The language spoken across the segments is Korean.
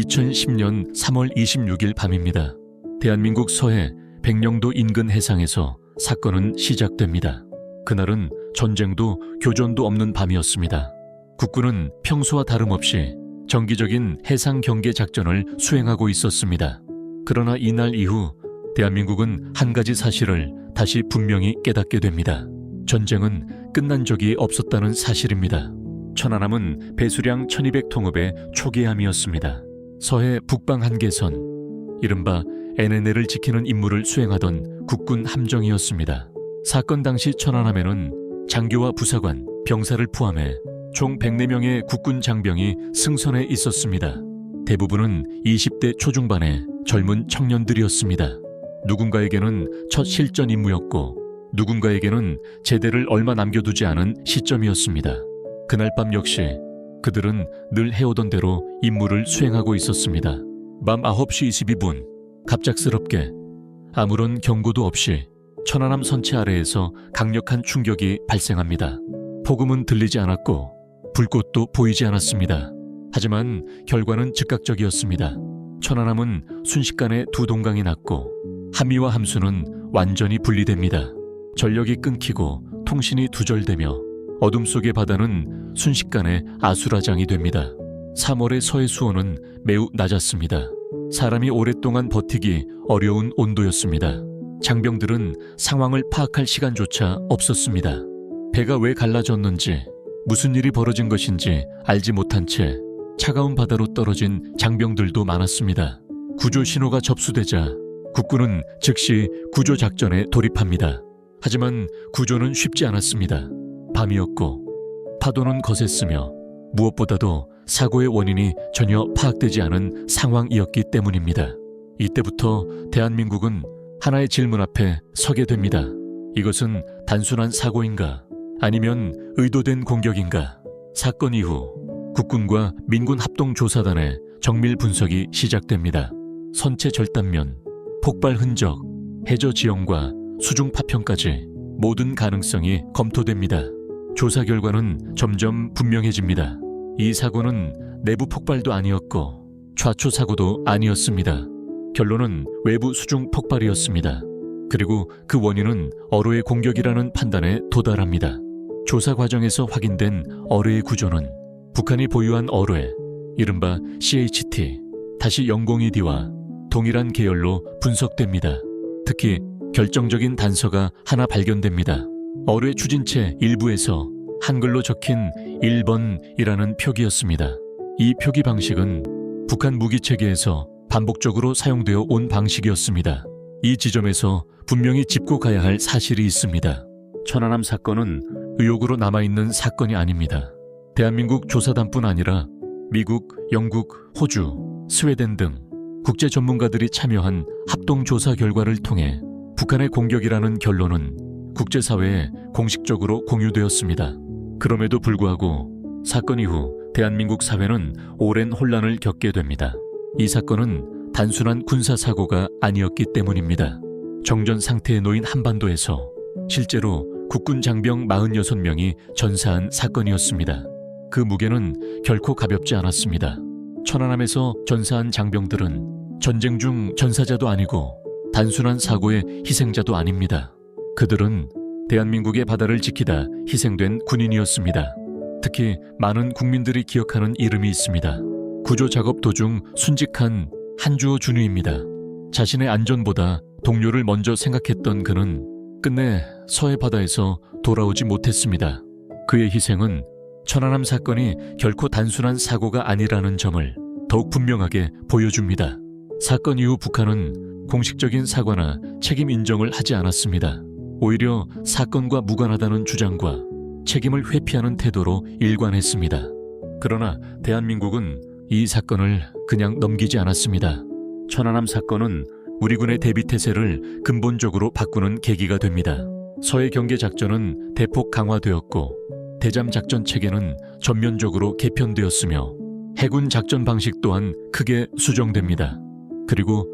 2010년 3월 26일 밤입니다. 대한민국 서해 백령도 인근 해상에서 사건은 시작됩니다. 그날은 전쟁도 교전도 없는 밤이었습니다. 국군은 평소와 다름없이 정기적인 해상 경계 작전을 수행하고 있었습니다. 그러나 이날 이후 대한민국은 한 가지 사실을 다시 분명히 깨닫게 됩니다. 전쟁은 끝난 적이 없었다는 사실입니다. 천안함은 배수량 1200통읍의 초기함이었습니다. 서해 북방 한계선, 이른바 NNL을 지키는 임무를 수행하던 국군 함정이었습니다. 사건 당시 천안함에는 장교와 부사관, 병사를 포함해 총 104명의 국군 장병이 승선해 있었습니다. 대부분은 20대 초중반의 젊은 청년들이었습니다. 누군가에게는 첫 실전 임무였고 누군가에게는 제대를 얼마 남겨두지 않은 시점이었습니다. 그날 밤 역시 그들은 늘 해오던 대로 임무를 수행하고 있었습니다. 밤 9시 22분 갑작스럽게 아무런 경고도 없이 천안함 선체 아래에서 강력한 충격이 발생합니다. 폭음은 들리지 않았고 불꽃도 보이지 않았습니다. 하지만 결과는 즉각적이었습니다. 천안함은 순식간에 두 동강이 났고 함의와 함수는 완전히 분리됩니다. 전력이 끊기고 통신이 두절되며 어둠 속의 바다는 순식간에 아수라장이 됩니다. 3월의 서해 수온은 매우 낮았습니다. 사람이 오랫동안 버티기 어려운 온도였습니다. 장병들은 상황을 파악할 시간조차 없었습니다. 배가 왜 갈라졌는지, 무슨 일이 벌어진 것인지 알지 못한 채 차가운 바다로 떨어진 장병들도 많았습니다. 구조 신호가 접수되자 국군은 즉시 구조 작전에 돌입합니다. 하지만 구조는 쉽지 않았습니다. 밤이었고 파도는 거셌으며 무엇보다도 사고의 원인이 전혀 파악되지 않은 상황이었기 때문입니다. 이때부터 대한민국은 하나의 질문 앞에 서게 됩니다. 이것은 단순한 사고인가? 아니면 의도된 공격인가? 사건 이후 국군과 민군 합동조사단의 정밀 분석이 시작됩니다. 선체 절단면, 폭발 흔적, 해저 지형과 수중 파편까지 모든 가능성이 검토됩니다. 조사 결과는 점점 분명해집니다. 이 사고는 내부 폭발도 아니었고 좌초 사고도 아니었습니다. 결론은 외부 수중 폭발이었습니다. 그리고 그 원인은 어뢰의 공격이라는 판단에 도달합니다. 조사 과정에서 확인된 어뢰의 구조는 북한이 보유한 어뢰, 이른바 CHT-002D와 동일한 계열로 분석됩니다. 특히 결정적인 단서가 하나 발견됩니다. 어뢰 추진체 일부에서 한글로 적힌 1번이라는 표기였습니다. 이 표기 방식은 북한 무기체계에서 반복적으로 사용되어 온 방식이었습니다. 이 지점에서 분명히 짚고 가야 할 사실이 있습니다. 천안함 사건은 의혹으로 남아있는 사건이 아닙니다. 대한민국 조사단뿐 아니라 미국, 영국, 호주, 스웨덴 등 국제 전문가들이 참여한 합동조사 결과를 통해 북한의 공격이라는 결론은 국제사회에 공식적으로 공유되었습니다. 그럼에도 불구하고 사건 이후 대한민국 사회는 오랜 혼란을 겪게 됩니다. 이 사건은 단순한 군사사고가 아니었기 때문입니다. 정전 상태에 놓인 한반도에서 실제로 국군 장병 46명이 전사한 사건이었습니다. 그 무게는 결코 가볍지 않았습니다. 천안함에서 전사한 장병들은 전쟁 중 전사자도 아니고 단순한 사고의 희생자도 아닙니다. 그들은 대한민국의 바다를 지키다 희생된 군인이었습니다. 특히 많은 국민들이 기억하는 이름이 있습니다. 구조 작업 도중 순직한 한주호 준위입니다. 자신의 안전보다 동료를 먼저 생각했던 그는 끝내 서해 바다에서 돌아오지 못했습니다. 그의 희생은 천안함 사건이 결코 단순한 사고가 아니라는 점을 더욱 분명하게 보여줍니다. 사건 이후 북한은 공식적인 사과나 책임 인정을 하지 않았습니다. 오히려 사건과 무관하다는 주장과 책임을 회피하는 태도로 일관했습니다. 그러나 대한민국은 이 사건을 그냥 넘기지 않았습니다. 천안함 사건은 우리 군의 대비태세를 근본적으로 바꾸는 계기가 됩니다. 서해 경계 작전은 대폭 강화되었고 대잠 작전 체계는 전면적으로 개편되었으며 해군 작전 방식 또한 크게 수정됩니다. 그리고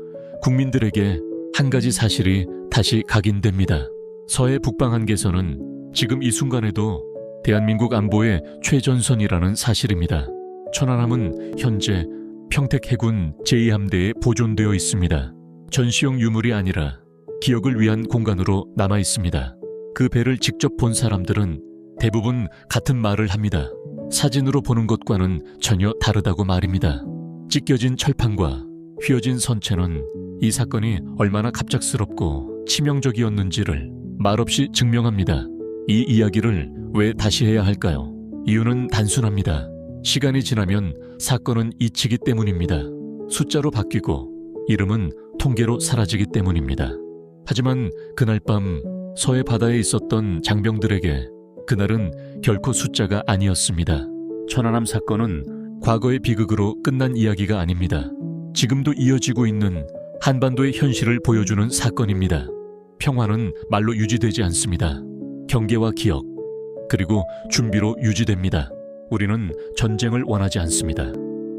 국민들에게 한 가지 사실이 다시 각인됩니다. 서해 북방 한계선은 지금 이 순간에도 대한민국 안보의 최전선이라는 사실입니다. 천안함은 현재 평택해군 제2함대에 보존되어 있습니다. 전시용 유물이 아니라 기억을 위한 공간으로 남아 있습니다. 그 배를 직접 본 사람들은 대부분 같은 말을 합니다. 사진으로 보는 것과는 전혀 다르다고 말입니다. 찢겨진 철판과 휘어진 선체는 이 사건이 얼마나 갑작스럽고 치명적이었는지를 말없이 증명합니다. 이 이야기를 왜 다시 해야 할까요? 이유는 단순합니다. 시간이 지나면 사건은 잊히기 때문입니다. 숫자로 바뀌고 이름은 통계로 사라지기 때문입니다. 하지만 그날 밤 서해 바다에 있었던 장병들에게 그날은 결코 숫자가 아니었습니다. 천안함 사건은 과거의 비극으로 끝난 이야기가 아닙니다. 지금도 이어지고 있는 한반도의 현실을 보여주는 사건입니다. 평화는 말로 유지되지 않습니다. 경계와 기억, 그리고 준비로 유지됩니다. 우리는 전쟁을 원하지 않습니다.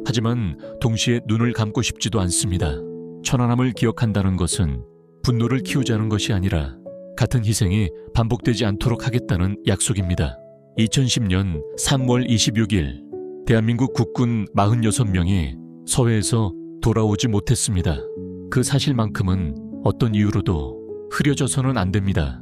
하지만 동시에 눈을 감고 싶지도 않습니다. 천안함을 기억한다는 것은 분노를 키우자는 것이 아니라 같은 희생이 반복되지 않도록 하겠다는 약속입니다. 2010년 3월 26일 대한민국 국군 46명이 서해에서 돌아오지 못했습니다. 그 사실만큼은 어떤 이유로도 흐려져서는 안 됩니다.